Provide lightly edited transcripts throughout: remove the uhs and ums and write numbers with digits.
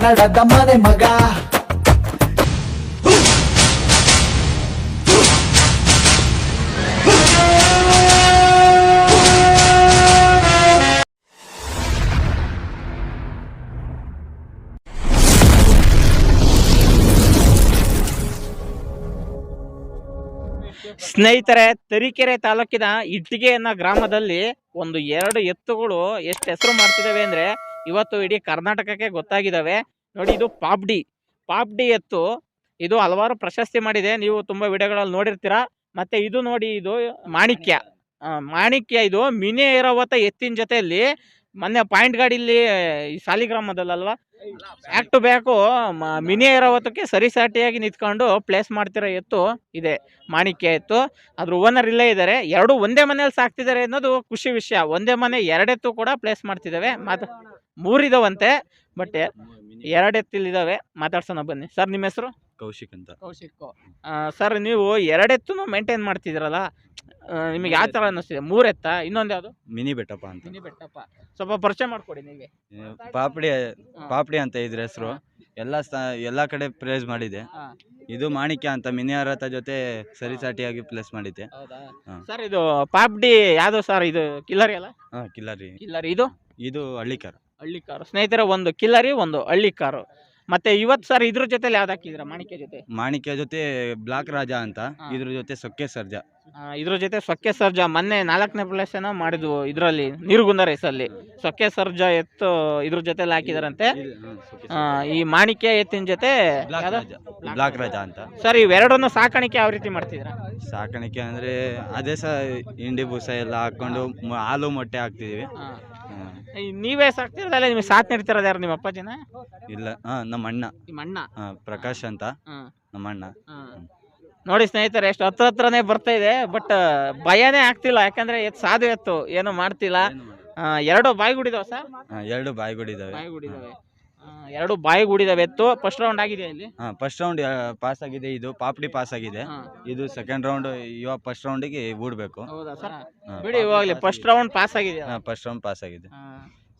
ಕನ್ನಡದ ಮನೆ ಮಗ. ಸ್ನೇಹಿತರೆ, ತರೀಕೆರೆ ತಾಲೂಕಿನ ಇಟ್ಟಿಗೆ ಅನ್ನೋ ಗ್ರಾಮದಲ್ಲಿ ಒಂದು 2 ಎತ್ತುಗಳು ಎಷ್ಟು ಹೆಸರು ಮಾಡ್ತಿದಾವೆ ಅಂದ್ರೆ ಇವತ್ತು ಇಡೀ ಕರ್ನಾಟಕಕ್ಕೆ ಗೊತ್ತಾಗಿದ್ದಾವೆ. ನೋಡಿ, ಇದು ಪಾಪ್ಡಿ ಎತ್ತು. ಇದು ಹಲವಾರು ಪ್ರಶಸ್ತಿ ಮಾಡಿದೆ, ನೀವು ತುಂಬಾ ವಿಡಿಯೋಗಳಲ್ಲಿ ನೋಡಿರ್ತೀರಾ. ಮತ್ತೆ ಇದು ನೋಡಿ, ಇದು ಮಾಣಿಕ್ಯ ಇದು ಮಿನಿ ಐರಾವತ ಎತ್ತಿನ ಜೊತೆಯಲ್ಲಿ ಮೊನ್ನೆ ಪಾಯಿಂಟ್ ಗಾಡಿಲಿ ಈ ಸಾಲಿಗ್ರಾಮದಲ್ಲಲ್ವಾ ಬ್ಯಾಕ್ ಟು ಬ್ಯಾಕು ಮಿನಿ ಐರಾವತಕ್ಕೆ ಸರಿಸಾಟಿಯಾಗಿ ನಿಂತ್ಕೊಂಡು ಪ್ಲೇಸ್ ಮಾಡ್ತಿರೋ ಎತ್ತು ಇದೆ ಮಾಣಿಕ್ಯ ಎತ್ತು. ಅದ್ರ ಓನರ್ ಇಲ್ಲೇ ಇದ್ದಾರೆ. ಎರಡು ಒಂದೇ ಮನೇಲಿ ಸಾಕ್ತಿದ್ದಾರೆ ಅನ್ನೋದು ಖುಷಿ ವಿಷಯ. ಒಂದೇ ಮನೆ 2 ಎತ್ತು ಕೂಡ ಪ್ಲೇಸ್ ಮಾಡ್ತಿದ್ದಾವೆ. 3 ಇದಾವಂತೆ, ಬಟ್ 2 ಎತ್ತಿಲಿದ್ದಾವೆ. ಮಾತಾಡ್ಸೋಣ ಬನ್ನಿ. ಸರ್, ನಿಮ್ಮ ಹೆಸರು? ಕೌಶಿಕ್ ಅಂತ. ಕೌಶಿಕ್. ಸರ್, ನೀವು 2 ಎತ್ತುನು ಮೇಂಟೈನ್ ಮಾಡ್ತಿದ್ದೀರಲ್ಲ, ನಿಮಗೆ ಯಾವ ಥರ ಅನ್ನಿಸ್ತಿದೆ? 3 ಎತ್ತಾ? ಇನ್ನೊಂದು ಯಾವುದು? ಮಿನಿ ಬೆಟ್ಟಪ್ಪ ಅಂತ. ಮಿನಿ ಬೆಟ್ಟಪ್ಪ. ಸ್ವಲ್ಪ ಪರಿಚಯ ಮಾಡ್ಕೊಡಿ ನೀವೇ. ಪಾಪಡಿ ಅಂತ ಇದ್ರ ಹೆಸರು. ಎಲ್ಲ ಕಡೆ ಪ್ಲೇಸ್ ಮಾಡಿದೆ. ಇದು ಮಾಣಿಕ್ಯ ಅಂತ ಮಿನಿ ಅರತ ಜೊತೆ ಸರಿಸಾಟಿಯಾಗಿ ಪ್ಲೇಸ್ ಮಾಡಿದೆ. ಸರ್, ಇದು ಪಾಪ್ಡಿ ಯಾವ್ದು ಸರ್? ಇದು ಕಿಲ್ಲರಿ ಅಲ್ಲ? ಕಿಲ್ಲರಿ. ಇದು ಹಳ್ಳಿ ಕಾರು. ಸ್ನೇಹಿತರೆ, ಒಂದು ಕಿಲ್ಲರಿ, ಒಂದು ಹಳ್ಳಿ ಕಾರು. ಮತ್ತೆ ಇವತ್ತು ಸರ್ ಇದ್ರ ಜೊತೆ ಯಾವ್ದು ಹಾಕಿದ್ರ? ಮಾಣಿಕ್ಯ ಜೊತೆ ಬ್ಲಾಕ್ ರಾಜ ಅಂತ, ಇದ್ರ ಜೊತೆ ಸೊಕ್ಕೆ ಸರ್ಜಾ. ಇದ್ರ ಜೊತೆ ಸೊಕ್ಕೆ ಸರ್ಜಾ ಮೊನ್ನೆ 4ನೇ ಪ್ಲೇಸ್ ಮಾಡಿದ್ವು ಇದರಲ್ಲಿ ನೀರುಗುಂದ ರೇಸಲ್ಲಿ. ಸೊಕ್ಕೆ ಸರ್ಜಾ ಎತ್ತು ಇದ್ರ ಜೊತೆ ಹಾಕಿದಾರಂತೆ. ಈ ಮಾಣಿಕ್ಯ ಎತ್ತಿನ ಜೊತೆ ಬ್ಲಾಕ್ ರಾಜ ಅಂತ. ಸರ್, ಇವೆರಡನ್ನು ಸಾಕಾಣಿಕೆ ಯಾವ ರೀತಿ ಮಾಡ್ತಿದ್ರ? ಸಾಕಾಣಿಕೆ ಅಂದ್ರೆ ಅದೇ ಹಿಂಡಿ ಬೂಸ ಎಲ್ಲ ಹಾಕೊಂಡು ಹಾಲು ಮೊಟ್ಟೆ ಹಾಕ್ತಿದೀವಿ. ನೀವೇ ಸಾಕ್ತಿರಲ್ಲ, ನಿಮಗೆ ಸಾಥ್ ನೀಡ್ತಿರೋದು ಯಾರು? ನಿಮ್ಮ ಅಪ್ಪಾಜಿನ? ಇಲ್ಲ, ನಮ್ಮ ಅಣ್ಣ. ನಿಮ್ಮ ಅಣ್ಣ ಪ್ರಕಾಶ್ ಅಂತ, ನಮ್ಮ ಅಣ್ಣ. ನೋಡಿ ಸ್ನೇಹಿತರೆ, ಎಷ್ಟು ಹತ್ರನೇ ಬರ್ತಾ ಇದೆ, ಬಟ್ ಭಯನೇ ಆಗ್ತಿಲ್ಲ. ಯಾಕಂದ್ರೆ ಸಾಧು ಎತ್ತು ಏನು ಮಾಡ್ತಿಲ್ಲ. 2 ಬಾಯಿಗುಡಿದಾವ ಸರ್? 2 ಬಾಯಿಗುಡಿದಾವೆ. 2 ಬಾಯಿಗುಡಿದಾವೆ ಎತ್ತು. ಫಸ್ಟ್ ರೌಂಡ್ ಆಗಿದೆ ಇಲ್ಲಿ? ಫಸ್ಟ್ ರೌಂಡ್ ಪಾಸ್ ಆಗಿದೆ. ಇದು ಪಾಪ್ಡಿ ಪಾಸ್ ಆಗಿದೆ. ಇದು ಸೆಕೆಂಡ್ ರೌಂಡ್. ಇವಾಗ ಫಸ್ಟ್ ರೌಂಡಿಗೆ ಬಿಡ್ಬೇಕು. ಹೌದಾ ಸರ್? ಬಿಡಿ, ಇವಾಗಲೇ ಫಸ್ಟ್ ರೌಂಡ್ ಪಾಸ್ ಆಗಿದೆ. ಫಸ್ಟ್ ರೌಂಡ್ ಪಾಸ್ ಆಗಿದೆ.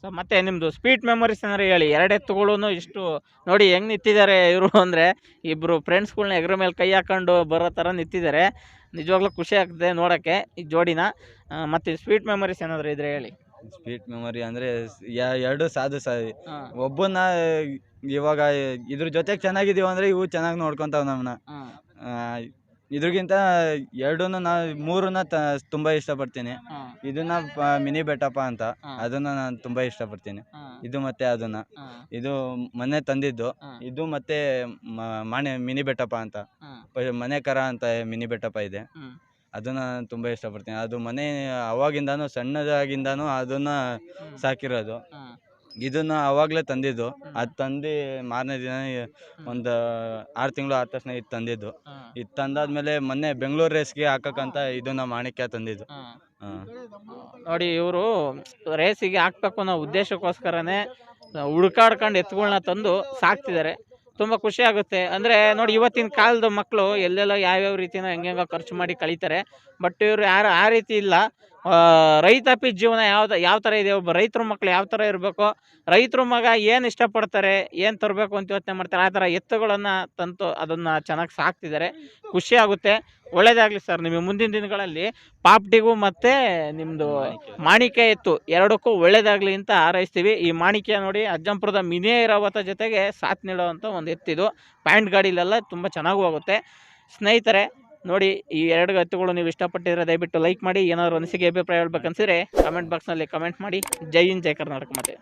ಸೊ ಮತ್ತೆ ನಿಮ್ದು ಸ್ವೀಟ್ ಮೆಮೊರೀಸ್ ಏನಾರು ಹೇಳಿ. 2 ಎತ್ತುಗಳು ಇಷ್ಟು ನೋಡಿ ಹೆಂಗ್ ನಿಂತಿದ್ದಾರೆ ಇವರು ಅಂದ್ರೆ, ಇಬ್ರು ಫ್ರೆಂಡ್ಸ್ಗಳ್ನ ಎಗ್ರ ಮೇಲೆ ಕೈ ಹಾಕೊಂಡು ಬರೋ ಥರ ನಿಂತಿದ್ದಾರೆ. ನಿಜವಾಗ್ಲೂ ಖುಷಿ ಆಗ್ತದೆ ನೋಡೋಕ್ಕೆ ಈ ಜೋಡಿನ. ಮತ್ತೆ ಸ್ವೀಟ್ ಮೆಮೊರೀಸ್ ಏನಾದ್ರು ಇದ್ರೆ ಹೇಳಿ. ಸ್ವೀಟ್ ಮೆಮೊರಿ ಅಂದ್ರೆ 2 ಸಾಧು ಒಬ್ಬನ ಇವಾಗ ಇದ್ರ ಜೊತೆಗೆ ಚೆನ್ನಾಗಿದೀವಿ ಅಂದ್ರೆ ಇವು ಚೆನ್ನಾಗಿ ನೋಡ್ಕೊಂತಾವ ನಮ್ಮನ್ನ. ಇದ್ರಗಿಂತ 3ನ ತುಂಬಾ ಇಷ್ಟಪಡ್ತೀನಿ. ಇದನ್ನ ಮಿನಿ ಬೆಟ್ಟಪ್ಪ ಅಂತ, ಅದನ್ನ ನಾನು ತುಂಬಾ ಇಷ್ಟಪಡ್ತೀನಿ. ಇದು ಮತ್ತೆ ಅದನ್ನ, ಇದು ಮೊನ್ನೆ ತಂದಿದ್ದು. ಇದು ಮತ್ತೆ ಮಿನಿ ಬೆಟ್ಟಪ್ಪ ಅಂತ, ಮನೆ ಕರ ಅಂತ ಮಿನಿ ಬೆಟ್ಟಪ್ಪ ಇದೆ. ಅದನ್ನ ತುಂಬಾ ಇಷ್ಟಪಡ್ತೀನಿ. ಅದು ಮನೆ ಅವಾಗಿಂದಾನು ಸಣ್ಣದಾಗಿಂದಾನು ಅದನ್ನ ಸಾಕಿರೋದು. ಇದನ್ನ ಅವಾಗ್ಲೇ ತಂದಿದ್ದು. ಅದು ತಂದು ಮಾರನೇ ದಿನ ಒಂದು 6 ತಿಂಗಳು ಆದ ತಕ್ಷಣ ಇದು ತಂದಿದ್ದು. ಇದು ತಂದಾದ್ಮೇಲೆ ಮೊನ್ನೆ ಬೆಂಗಳೂರು ರೇಸ್ಗೆ ಹಾಕಕ್ಕಂತ ಇದನ್ನ ಮಾಣಿಕ್ಯ ತಂದಿದ್ದು. ನೋಡಿ, ಇವರು ರೇಸಿಗೆ ಹಾಕ್ಬೇಕು ಅನ್ನೋ ಉದ್ದೇಶಕ್ಕೋಸ್ಕರನೇ ಹುಡುಕಾಡ್ಕೊಂಡು ಎತ್ತುಗಳನ್ನ ತಂದು ಸಾಕ್ತಿದ್ದಾರೆ. ತುಂಬ ಖುಷಿ ಆಗುತ್ತೆ. ಅಂದರೆ ನೋಡಿ, ಇವತ್ತಿನ ಕಾಲದ ಮಕ್ಕಳು ಎಲ್ಲೆಲ್ಲ ಯಾವ್ಯಾವ ರೀತಿನ ಹೆಂಗೆಂಗೋ ಖರ್ಚು ಮಾಡಿ ಕಳೀತಾರೆ. ಬಟ್ ಇವರು ಯಾರು ಆ ರೀತಿ ಇಲ್ಲ. ರೈತಾಪಿ ಜೀವನ ಯಾವ ಥರ ಇದೆ, ಒಬ್ಬ ರೈತರ ಮಕ್ಳು ಯಾವ ಥರ ಇರಬೇಕು, ರೈತರ ಮಗ ಏನು ಇಷ್ಟಪಡ್ತಾರೆ, ಏನು ತರಬೇಕು ಅಂತ ಯೋಚನೆ ಮಾಡ್ತಾರೆ, ಆ ಥರ ಎತ್ತುಗಳನ್ನು ತಂದು ಅದನ್ನು ಚೆನ್ನಾಗಿ ಸಾಕ್ತಿದ್ದಾರೆ. ಖುಷಿ ಆಗುತ್ತೆ. ಒಳ್ಳೇದಾಗಲಿ ಸರ್. ನಿಮಗೆ ಮುಂದಿನ ದಿನಗಳಲ್ಲಿ ಪಾಪ್ಡಿಗೂ ಮತ್ತು ನಿಮ್ಮದು ಮಾಣಿಕ್ಯ ಎತ್ತು 2ಕ್ಕೂ ಒಳ್ಳೇದಾಗಲಿ ಅಂತ ಹಾರೈಸ್ತೀವಿ. ಈ ಮಾಣಿಕ್ಯ ನೋಡಿ, ಅಜ್ಜಂಪುರದ ಮಿನಿ ಐರಾವತ ಜೊತೆಗೆ ಸಾಥ್ ನೀಡುವಂಥ ಒಂದು ಎತ್ತಿದು. ಪ್ಯಾಂಟ್ ಗಾಡಿಲೆಲ್ಲ ತುಂಬ ಚೆನ್ನಾಗಿ ಹೋಗುತ್ತೆ. ಸ್ನೇಹಿತರೆ ನೋಡಿ, ಈ 2 ಎತ್ತುಗಳು ನೀವು ಇಷ್ಟಪಟ್ಟಿದ್ರೆ ದಯವಿಟ್ಟು ಲೈಕ್ ಮಾಡಿ. ಏನಾದರೂ ಅನಿಸಿಕೆ ಅಭಿಪ್ರಾಯ ಹೇಳ್ಬೇಕನ್ಸಿದ್ರೆ ಕಮೆಂಟ್ ಬಾಕ್ಸ್ನಲ್ಲಿ ಕಮೆಂಟ್ ಮಾಡಿ. ಜೈ ಹಿಂದ್, ಜೈ ಕರ್ನಾಟಕ. ಮತ್ತೆ